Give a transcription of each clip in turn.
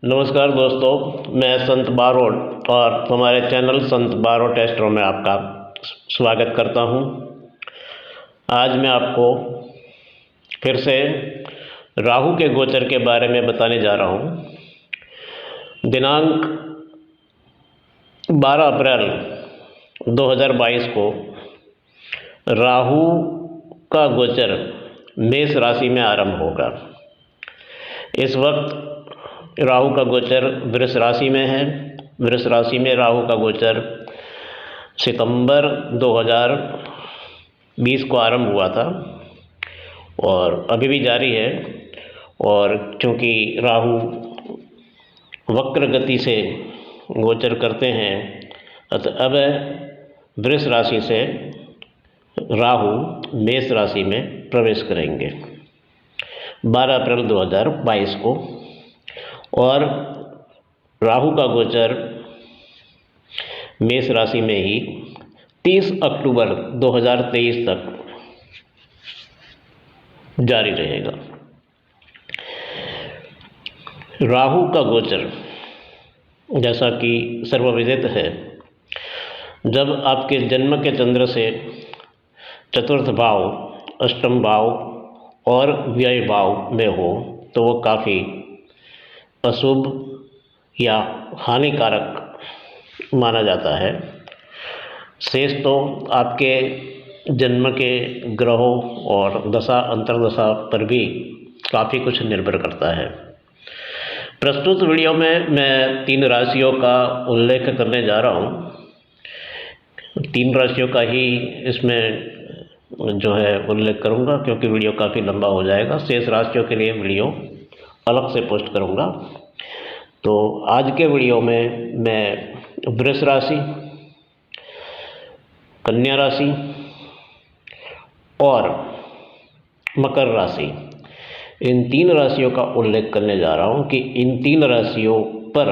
नमस्कार दोस्तों, मैं संत बारोट और हमारे चैनल संत बारोट एस्ट्रो में आपका स्वागत करता हूं। आज मैं आपको फिर से राहु के गोचर के बारे में बताने जा रहा हूं। दिनांक 12 अप्रैल 2022 को राहु का गोचर मेष राशि में आरंभ होगा। इस वक्त राहु का गोचर वृष राशि में है। वृष राशि में राहु का गोचर सितंबर 2020 को आरंभ हुआ था और अभी भी जारी है। और क्योंकि राहु वक्र गति से गोचर करते हैं, अतः अब वृष राशि से राहु मेष राशि में प्रवेश करेंगे 12 अप्रैल 2022 को। और राहु का गोचर मेष राशि में ही 30 अक्टूबर 2023 तक जारी रहेगा। राहु का गोचर जैसा कि सर्वविदित है, जब आपके जन्म के चंद्र से चतुर्थ भाव, अष्टम भाव और व्यय भाव में हो तो वो काफ़ी अशुभ या हानिकारक माना जाता है। शेष तो आपके जन्म के ग्रहों और दशा अंतर्दशा पर भी काफ़ी कुछ निर्भर करता है। प्रस्तुत वीडियो में मैं 3 राशियों का उल्लेख करने जा रहा हूँ। 3 राशियों का ही इसमें जो है उल्लेख करूँगा, क्योंकि वीडियो काफ़ी लंबा हो जाएगा। शेष राशियों के लिए वीडियो अलग से पोस्ट करूँगा। तो आज के वीडियो में मैं वृष राशि, कन्या राशि और मकर राशि, इन 3 राशियों का उल्लेख करने जा रहा हूँ कि इन 3 राशियों पर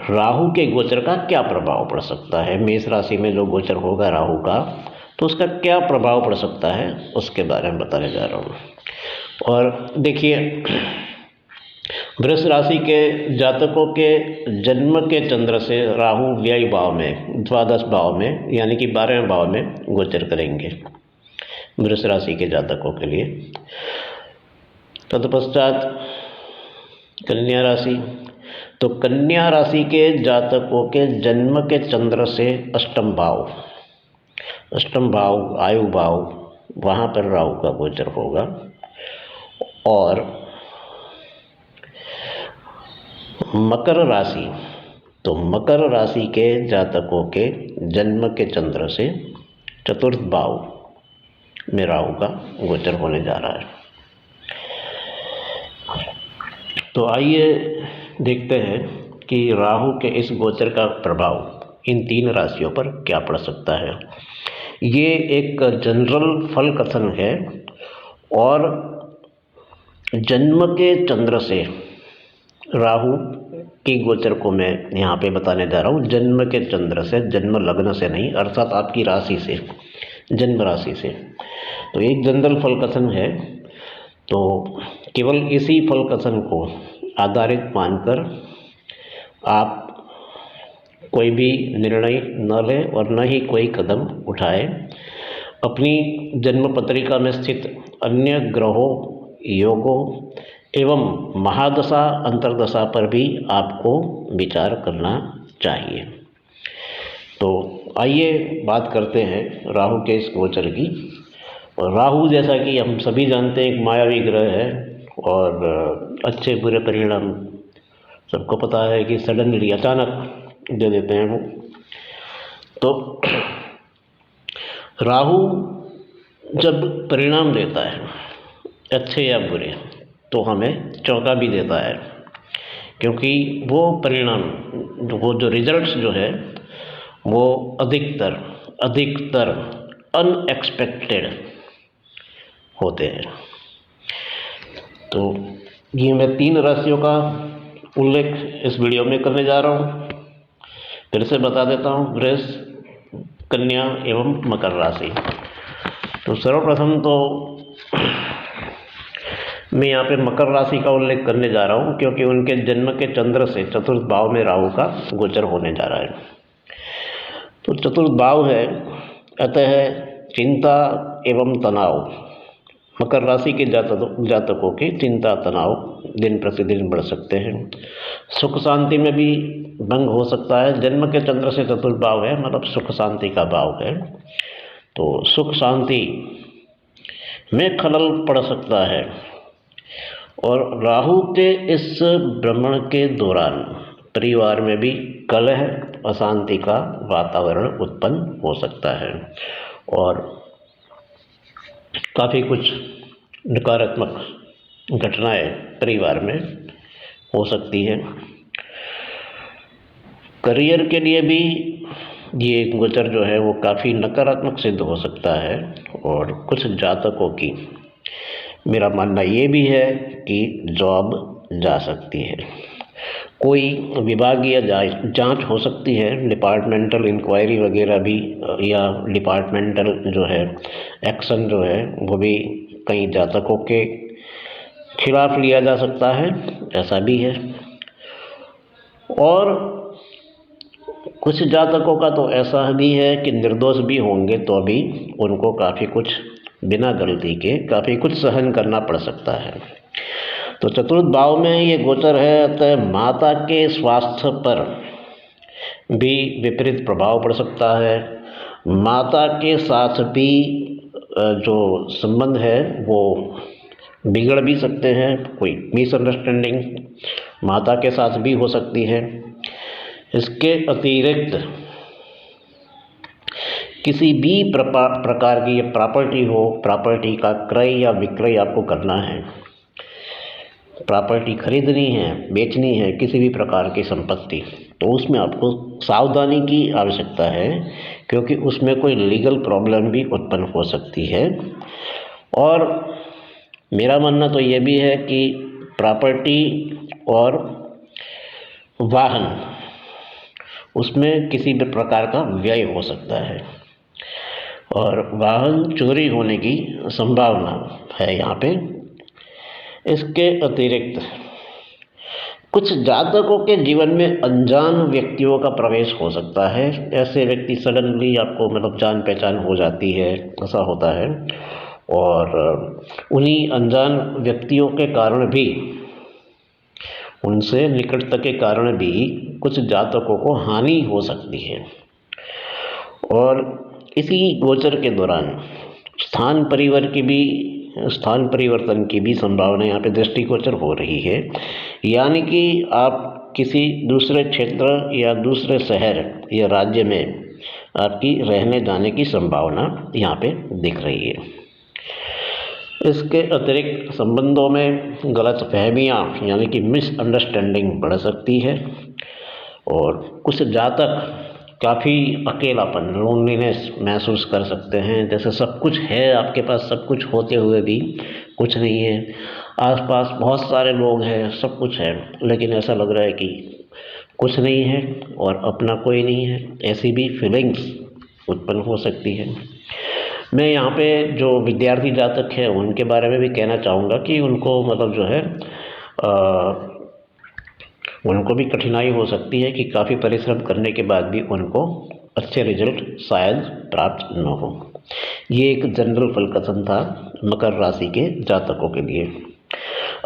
राहु के गोचर का क्या प्रभाव पड़ सकता है। मेष राशि में जो गोचर होगा राहु का, तो उसका क्या प्रभाव पड़ सकता है, उसके बारे में बताने जा रहा हूँ। और देखिए, वृष राशि के जातकों के जन्म के चंद्र से राहु व्यय भाव में, द्वादश भाव में यानी कि 12वें भाव में गोचर करेंगे वृष राशि के जातकों के लिए। तत्पश्चात कन्या राशि, तो कन्या राशि के जातकों के जन्म के चंद्र से अष्टम भाव, आयु भाव, वहाँ पर राहु का गोचर होगा। और मकर राशि, तो मकर राशि के जातकों के जन्म के चंद्र से चतुर्थ भाव में राहु का गोचर होने जा रहा है। तो आइए देखते हैं कि राहु के इस गोचर का प्रभाव इन 3 राशियों पर क्या पड़ सकता है। ये एक जनरल फल कथन है और जन्म के चंद्र से राहु की गोचर को मैं यहाँ पे बताने जा रहा हूँ। जन्म के चंद्र से, जन्म लग्न से नहीं, अर्थात आपकी राशि से, जन्म राशि से। तो एक जनरल फल कथन है, तो केवल इसी फल कथन को आधारित मानकर आप कोई भी निर्णय न लें और न ही कोई कदम उठाएं। अपनी जन्म पत्रिका में स्थित अन्य ग्रहों, योगों एवं महादशा अंतर्दशा पर भी आपको विचार करना चाहिए। तो आइए बात करते हैं राहु के इस गोचर की। और राहु, जैसा कि हम सभी जानते हैं, एक मायावी ग्रह है और अच्छे बुरे परिणाम सबको पता है कि सडनली, अचानक दे देते हैं वो। तो राहु जब परिणाम देता है, अच्छे या बुरे, तो हमें चौंका भी देता है, क्योंकि वो परिणाम, वो जो रिजल्ट्स जो है, वो अधिकतर अनएक्सपेक्टेड होते हैं। तो ये मैं 3 राशियों का उल्लेख इस वीडियो में करने जा रहा हूँ। फिर से बता देता हूँ, वृष, कन्या एवं मकर राशि। तो सर्वप्रथम तो मैं यहाँ पे मकर राशि का उल्लेख करने जा रहा हूँ क्योंकि उनके जन्म के चंद्र से चतुर्थ भाव में राहु का गोचर होने जा रहा है। तो चतुर्थ भाव है, अतः चिंता एवं तनाव, मकर राशि के जातकों की चिंता तनाव दिन प्रतिदिन बढ़ सकते हैं। सुख शांति में भी भंग हो सकता है। जन्म के चंद्र से चतुर्थ भाव है, मतलब सुख शांति का भाव है, तो सुख शांति में खलल पड़ सकता है। और राहु के इस भ्रमण के दौरान परिवार में भी कलह, अशांति का वातावरण उत्पन्न हो सकता है और काफ़ी कुछ नकारात्मक घटनाएं परिवार में हो सकती है। करियर के लिए भी ये गोचर जो है वो काफ़ी नकारात्मक सिद्ध हो सकता है और कुछ जातकों की, मेरा मानना ये भी है कि जॉब जा सकती है। कोई विभागीय जांच हो सकती है, डिपार्टमेंटल इंक्वायरी वगैरह भी, या डिपार्टमेंटल जो है एक्शन जो है वो भी कई जातकों के खिलाफ लिया जा सकता है, ऐसा भी है। और कुछ जातकों का तो ऐसा भी है कि निर्दोष भी होंगे तो भी उनको काफ़ी कुछ बिना गलती के काफ़ी कुछ सहन करना पड़ सकता है। तो चतुर्थ भाव में ये गोचर है, अतः माता के स्वास्थ्य पर भी विपरीत प्रभाव पड़ सकता है। माता के साथ भी जो संबंध है वो बिगड़ भी सकते हैं, कोई मिसअंडरस्टैंडिंग माता के साथ भी हो सकती है। इसके अतिरिक्त किसी भी प्रकार की ये प्रॉपर्टी हो, प्रॉपर्टी का क्रय या विक्रय आपको करना है, प्रॉपर्टी खरीदनी है, बेचनी है, किसी भी प्रकार की संपत्ति, तो उसमें आपको सावधानी की आवश्यकता है क्योंकि उसमें कोई लीगल प्रॉब्लम भी उत्पन्न हो सकती है। और मेरा मानना तो ये भी है कि प्रॉपर्टी और वाहन, उसमें किसी भी प्रकार का व्यय हो सकता है और वाहन चोरी होने की संभावना है यहाँ पे। इसके अतिरिक्त कुछ जातकों के जीवन में अनजान व्यक्तियों का प्रवेश हो सकता है। ऐसे व्यक्ति सडनली आपको मतलब जान पहचान हो जाती है, ऐसा होता है। और उन्हीं अनजान व्यक्तियों के कारण भी, उनसे निकटता के कारण भी कुछ जातकों को हानि हो सकती है। और इसी गोचर के दौरान स्थान परिवर्तन की भी संभावना यहाँ पे दृष्टिगोचर हो रही है, यानी कि आप किसी दूसरे क्षेत्र या दूसरे शहर या राज्य में आपकी रहने जाने की संभावना यहाँ पे दिख रही है। इसके अतिरिक्त संबंधों में गलतफहमियाँ यानी कि मिसअंडरस्टैंडिंग बढ़ सकती है और कुछ जातक काफ़ी अकेलापन, लोनलीनेस महसूस कर सकते हैं। जैसे सब कुछ है आपके पास, सब कुछ होते हुए भी कुछ नहीं है, आसपास बहुत सारे लोग हैं, सब कुछ है, लेकिन ऐसा लग रहा है कि कुछ नहीं है और अपना कोई नहीं है, ऐसी भी फीलिंग्स उत्पन्न हो सकती है। मैं यहाँ पे जो विद्यार्थी जातक है उनके बारे में भी कहना चाहूँगा कि उनको मतलब जो है उनको भी कठिनाई हो सकती है कि काफ़ी परिश्रम करने के बाद भी उनको अच्छे रिजल्ट शायद प्राप्त न हो। ये एक जनरल फल कथन था मकर राशि के जातकों के लिए।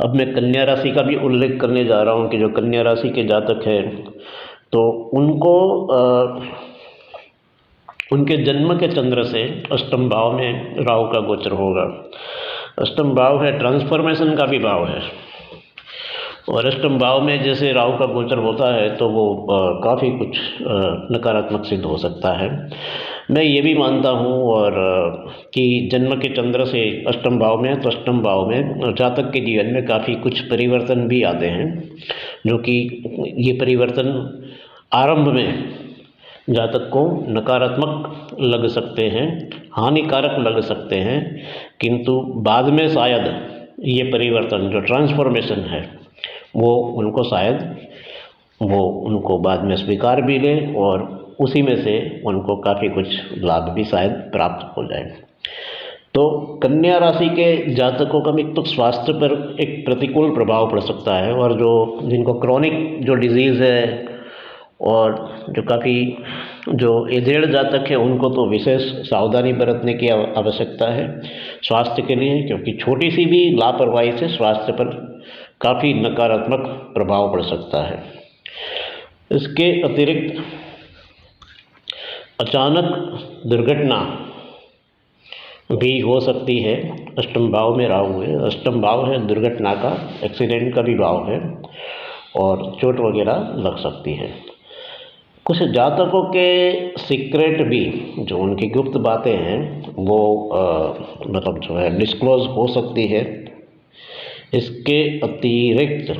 अब मैं कन्या राशि का भी उल्लेख करने जा रहा हूँ कि जो कन्या राशि के जातक हैं तो उनको उनके जन्म के चंद्र से अष्टम भाव में राहु का गोचर होगा। अष्टम भाव है, ट्रांसफॉर्मेशन का भी भाव है और अष्टम भाव में जैसे राहु का गोचर होता है तो वो काफ़ी कुछ नकारात्मक सिद्ध हो सकता है। मैं ये भी मानता हूँ और कि जन्म के चंद्र से अष्टम भाव में, तो अष्टम भाव में जातक के जीवन में काफ़ी कुछ परिवर्तन भी आते हैं, जो कि ये परिवर्तन आरंभ में जातक को नकारात्मक लग सकते हैं, हानिकारक लग सकते हैं, किंतु बाद में शायद ये परिवर्तन जो ट्रांसफॉर्मेशन है वो उनको बाद में स्वीकार भी ले और उसी में से उनको काफ़ी कुछ लाभ भी शायद प्राप्त हो जाए। तो कन्या राशि के जातकों का एक तो स्वास्थ्य पर एक प्रतिकूल प्रभाव पड़ सकता है, और जो जिनको क्रॉनिक जो डिजीज़ है और जो काफ़ी जो एजेड जातक है उनको तो विशेष सावधानी बरतने की आवश्यकता है स्वास्थ्य के लिए, क्योंकि छोटी सी भी लापरवाही से स्वास्थ्य पर काफ़ी नकारात्मक प्रभाव पड़ सकता है। इसके अतिरिक्त अचानक दुर्घटना भी हो सकती है। अष्टम भाव में राहु है, अष्टम भाव है दुर्घटना का, एक्सीडेंट का भी भाव है, और चोट वगैरह लग सकती है। कुछ जातकों के सीक्रेट भी, जो उनकी गुप्त बातें हैं वो मतलब जो है डिस्क्लोज हो सकती है। इसके अतिरिक्त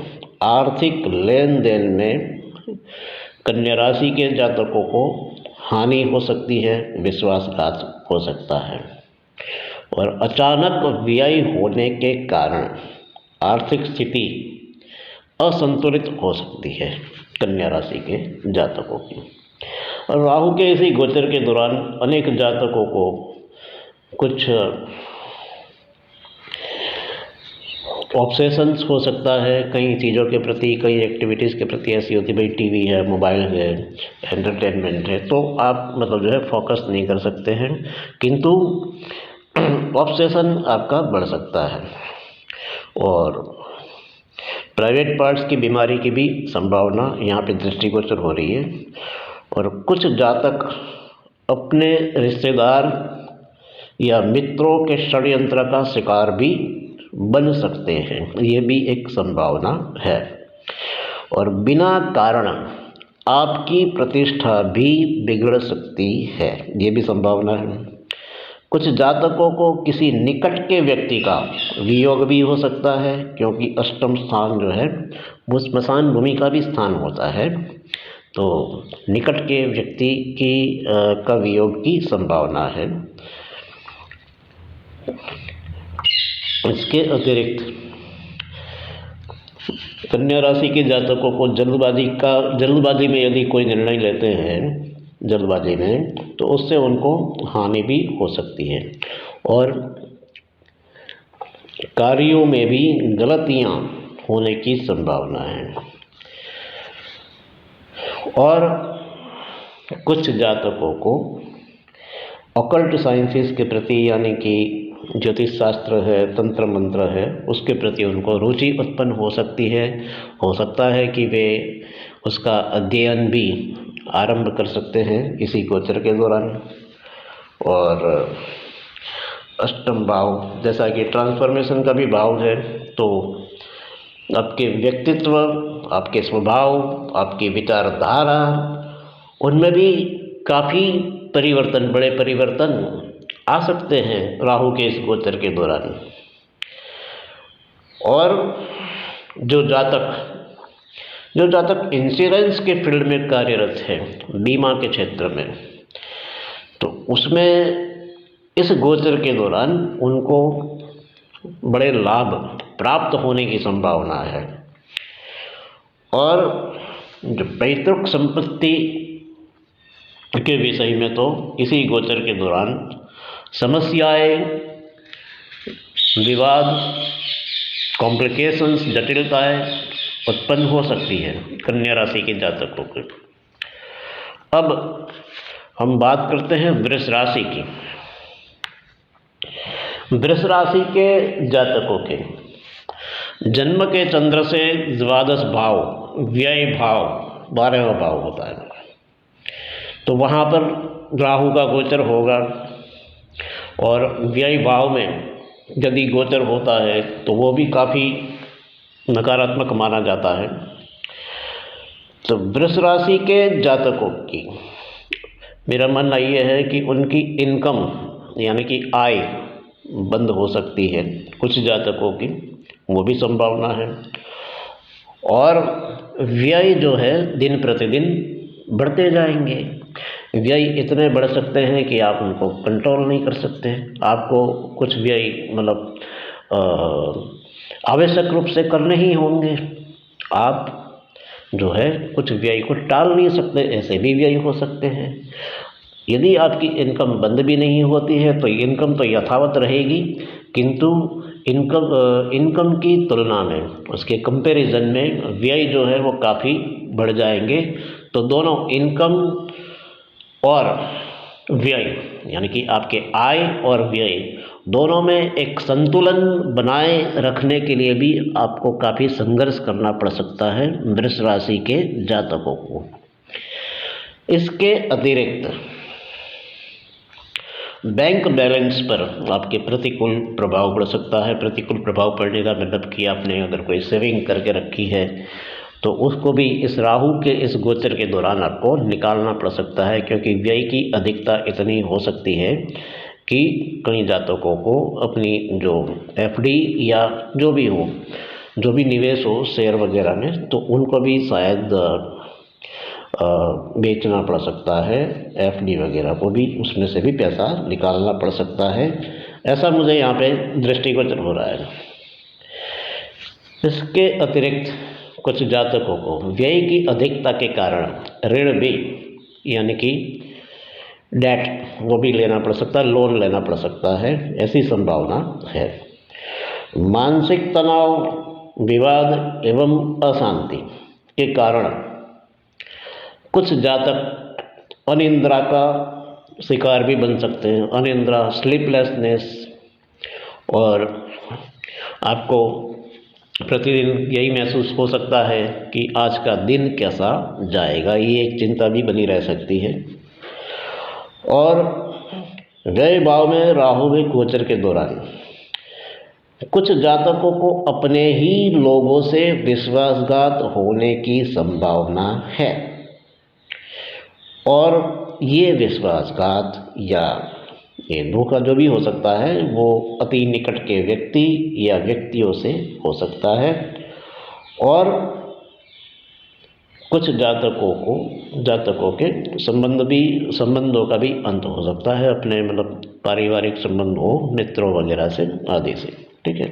आर्थिक लेन देन में कन्या राशि के जातकों को हानि हो सकती है, विश्वासघात हो सकता है, और अचानक व्यय होने के कारण आर्थिक स्थिति असंतुलित हो सकती है कन्या राशि के जातकों की। और राहु के इसी गोचर के दौरान अनेक जातकों को कुछ ऑब्सेशंस हो सकता है कई चीज़ों के प्रति, कई एक्टिविटीज़ के प्रति ऐसी होती है, भाई टीवी है, मोबाइल है, एंटरटेनमेंट है, तो आप मतलब जो है फोकस नहीं कर सकते हैं, किंतु ऑब्सेशन आपका बढ़ सकता है। और प्राइवेट पार्ट्स की बीमारी की भी संभावना यहाँ पे दृष्टिगोचर हो रही है। और कुछ जातक अपने रिश्तेदार या मित्रों के षड्यंत्र का शिकार भी बन सकते हैं, ये भी एक संभावना है। और बिना कारण आपकी प्रतिष्ठा भी बिगड़ सकती है, ये भी संभावना है। कुछ जातकों को किसी निकट के व्यक्ति का वियोग भी हो सकता है, क्योंकि अष्टम स्थान जो है वो स्मशान भूमि का भी स्थान होता है, तो निकट के व्यक्ति की का वियोग की संभावना है। इसके अतिरिक्त कन्या राशि के जातकों को जल्दबाजी में यदि कोई निर्णय लेते हैं जल्दबाजी में, तो उससे उनको हानि भी हो सकती है, और कार्यों में भी गलतियां होने की संभावना है। और कुछ जातकों को ऑकल्ट साइंसेस के प्रति, यानी कि ज्योतिष शास्त्र है, तंत्र मंत्र है, उसके प्रति उनको रुचि उत्पन्न हो सकती है। हो सकता है कि वे उसका अध्ययन भी आरंभ कर सकते हैं इसी गोचर के दौरान। और अष्टम भाव जैसा कि ट्रांसफॉर्मेशन का भी भाव है, तो आपके व्यक्तित्व, आपके स्वभाव, आपकी विचारधारा, उनमें भी काफ़ी परिवर्तन, बड़े परिवर्तन आ सकते हैं राहु के इस गोचर के दौरान। और जो जातक इंश्योरेंस के फील्ड में कार्यरत है, बीमा के क्षेत्र में, तो उसमें इस गोचर के दौरान उनको बड़े लाभ प्राप्त होने की संभावना है। और जो पैतृक संपत्ति के विषय में तो इसी गोचर के दौरान समस्याएं, विवाद, कॉम्प्लिकेशंस, जटिलताएं उत्पन्न हो सकती है कन्या राशि के जातकों की। अब हम बात करते हैं वृष राशि की। वृष राशि के जातकों के जन्म के चंद्र से द्वादश भाव, व्यय भाव 12वां भाव होता है, तो वहाँ पर राहु का गोचर होगा। और व्यय भाव में यदि गोचर होता है तो वो भी काफ़ी नकारात्मक माना जाता है। तो वृष राशि के जातकों की मेरा मानना ये है कि उनकी इनकम यानी कि आय बंद हो सकती है, कुछ जातकों की वो भी संभावना है। और व्यय जो है दिन प्रतिदिन बढ़ते जाएंगे, व्यय इतने बढ़ सकते हैं कि आप उनको कंट्रोल नहीं कर सकते। आपको कुछ व्यय मतलब आवश्यक रूप से करने ही होंगे, आप जो है कुछ व्यय को टाल नहीं सकते, ऐसे भी व्यय हो सकते हैं। यदि आपकी इनकम बंद भी नहीं होती है तो इनकम तो यथावत रहेगी, किंतु इनकम की तुलना में, उसके कंपैरिजन में व्यय जो है वो काफ़ी बढ़ जाएंगे। तो दोनों इनकम और व्यय, यानी कि आपके आय और व्यय दोनों में एक संतुलन बनाए रखने के लिए भी आपको काफ़ी संघर्ष करना पड़ सकता है वृष राशि के जातकों को। इसके अतिरिक्त बैंक बैलेंस पर आपके प्रतिकूल प्रभाव पड़ सकता है। प्रतिकूल प्रभाव पड़ने का मतलब कि आपने अगर कोई सेविंग करके रखी है तो उसको भी इस राहु के इस गोचर के दौरान आपको निकालना पड़ सकता है, क्योंकि व्यय की अधिकता इतनी हो सकती है कि कई जातकों को अपनी जो एफडी या जो भी हो, जो भी निवेश हो शेयर वगैरह में, तो उनको भी शायद बेचना पड़ सकता है। एफडी वगैरह को भी उसमें से भी पैसा निकालना पड़ सकता है, ऐसा मुझे यहाँ पे दृष्टिगोचर हो रहा है। इसके अतिरिक्त कुछ जातकों को व्यय की अधिकता के कारण ऋण भी, यानी कि डेट, वो भी लेना पड़ सकता है, लोन लेना पड़ सकता है, ऐसी संभावना है। मानसिक तनाव, विवाद एवं अशांति के कारण कुछ जातक अनिद्रा का शिकार भी बन सकते हैं। अनिद्रा, स्लीपलेसनेस, और आपको प्रतिदिन यही महसूस हो सकता है कि आज का दिन कैसा जाएगा, ये एक चिंता भी बनी रह सकती है। और व्यय भाव में राहु के गोचर के दौरान कुछ जातकों को अपने ही लोगों से विश्वासघात होने की संभावना है, और ये विश्वासघात या ये धोखा जो भी हो सकता है वो अति निकट के व्यक्ति या व्यक्तियों से हो सकता है। और कुछ जातकों के संबंधों का भी अंत हो सकता है, अपने मतलब पारिवारिक संबंध हो, मित्रों वगैरह से आदि से, ठीक है।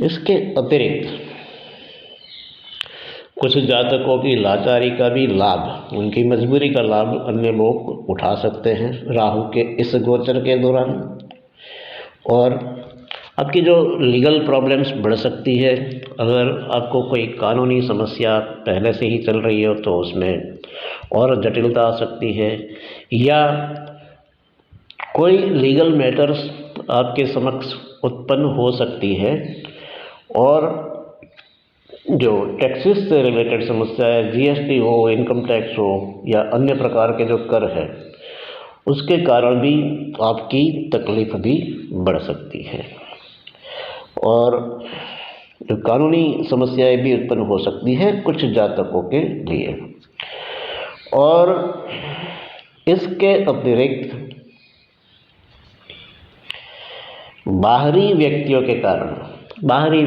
इसके अतिरिक्त कुछ जातकों की लाचारी का भी लाभ, उनकी मजबूरी का लाभ अन्य लोग उठा सकते हैं राहु के इस गोचर के दौरान। और आपकी जो लीगल प्रॉब्लम्स बढ़ सकती है, अगर आपको कोई कानूनी समस्या पहले से ही चल रही हो तो उसमें और जटिलता आ सकती है, या कोई लीगल मैटर्स आपके समक्ष उत्पन्न हो सकती है। और जो टैक्सेस से रिलेटेड समस्या है, जीएसटी हो, इनकम टैक्स हो, या अन्य प्रकार के जो कर है, उसके कारण भी आपकी तकलीफ भी बढ़ सकती है। और जो कानूनी समस्याएं भी उत्पन्न हो सकती है कुछ जातकों के लिए। और इसके अतिरिक्त बाहरी व्यक्तियों के कारण, बाहरी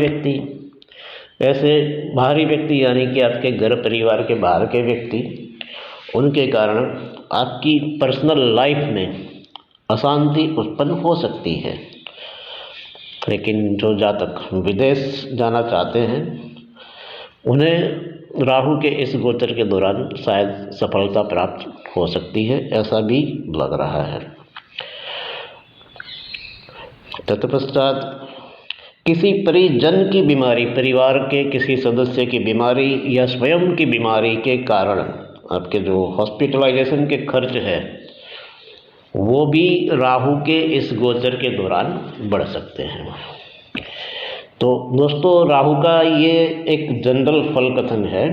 व्यक्ति यानी कि आपके घर परिवार के बाहर के व्यक्ति, उनके कारण आपकी पर्सनल लाइफ में अशांति उत्पन्न हो सकती है। लेकिन जो जातक विदेश जाना चाहते हैं उन्हें राहु के इस गोचर के दौरान शायद सफलता प्राप्त हो सकती है, ऐसा भी लग रहा है। तत्पश्चात किसी परिजन की बीमारी, परिवार के किसी सदस्य की बीमारी या स्वयं की बीमारी के कारण आपके जो हॉस्पिटलाइजेशन के खर्च है वो भी राहु के इस गोचर के दौरान बढ़ सकते हैं। तो दोस्तों, राहु का ये एक जनरल फल कथन है,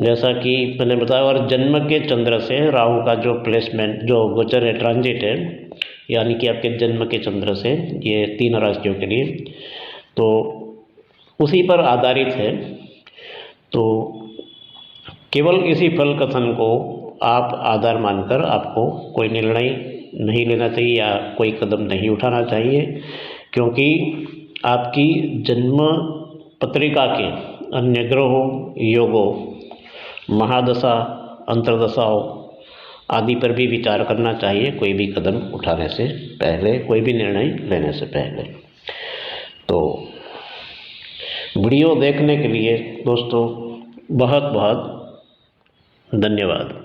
जैसा कि मैंने बताया। और जन्म के चंद्र से राहु का जो प्लेसमेंट, जो गोचर है, ट्रांजिट है, यानी कि आपके जन्म के चंद्र से ये 3 राशियों के लिए, तो उसी पर आधारित है। तो केवल इसी फल कथन को आप आधार मानकर आपको कोई निर्णय नहीं लेना चाहिए या कोई कदम नहीं उठाना चाहिए, क्योंकि आपकी जन्म पत्रिका के अन्य ग्रहों, योगों, महादशा, अंतर्दशाओं आदि पर भी विचार करना चाहिए कोई भी कदम उठाने से पहले, कोई भी निर्णय लेने से पहले। तो वीडियो देखने के लिए दोस्तों बहुत बहुत धन्यवाद।